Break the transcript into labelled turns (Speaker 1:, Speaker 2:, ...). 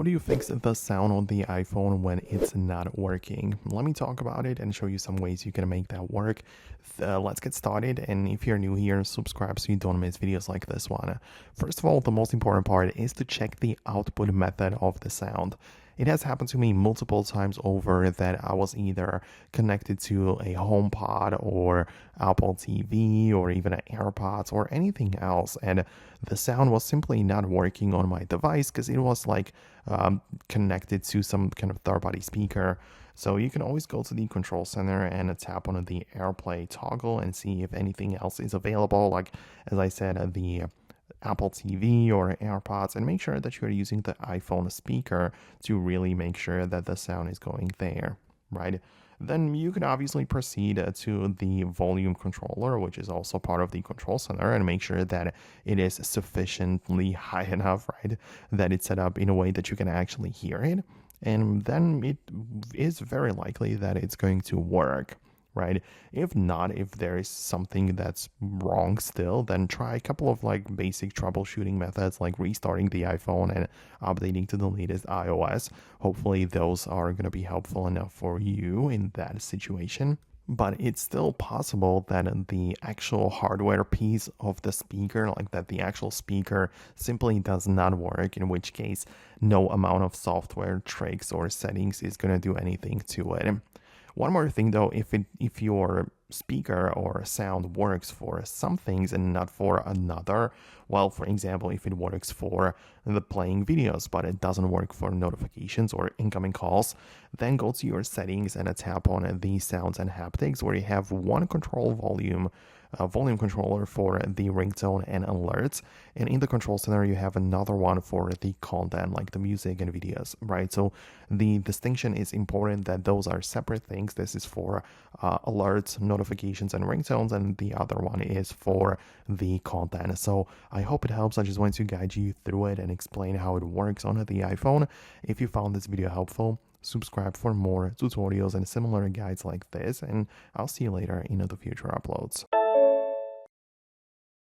Speaker 1: How do you fix the sound on the iPhone when it's not working? Let me talk about it and show you some ways you can make that work. Let's get started, and if you're new here, subscribe so you don't miss videos like this one. First of all, the most important part is to check the output method of the sound. It has happened to me multiple times over that I was either connected to a HomePod or Apple TV or even an AirPods or anything else, and the sound was simply not working on my device because it was like connected to some kind of third-party speaker. So you can always go to the control center and tap on the AirPlay toggle and see if anything else is available, like as I said, the Apple TV or AirPods, and make sure that you're using the iPhone speaker to really make sure that the sound is going there, right? Then you can obviously proceed to the volume controller, which is also part of the control center, and make sure that it is sufficiently high enough, right? That it's set up in a way that you can actually hear it. And then it is very likely that it's going to work, right? If not, if there is something that's wrong still, then try a couple of like basic troubleshooting methods like restarting the iPhone and updating to the latest iOS. Hopefully those are going to be helpful enough for you in that situation. But it's still possible that the actual hardware piece of the speaker, like that the actual speaker simply does not work, in which case no amount of software tricks or settings is going to do anything to it. One more thing though, if your speaker or sound works for some things and not for another, well, for example, if it works for the playing videos but it doesn't work for notifications or incoming calls, then go to your settings and tap on the sounds and haptics, where you have one control volume controller for the ringtone and alerts, and in the control center you have another one for the content like the music and videos, right? So the distinction is important that those are separate things. This is for alerts, notifications, and ringtones, and the other one is for the content. So I hope it helps. I just wanted to guide you through it and explain how it works on the iPhone. If you found this video helpful, subscribe for more tutorials and similar guides like this, and I'll see you later in the future uploads.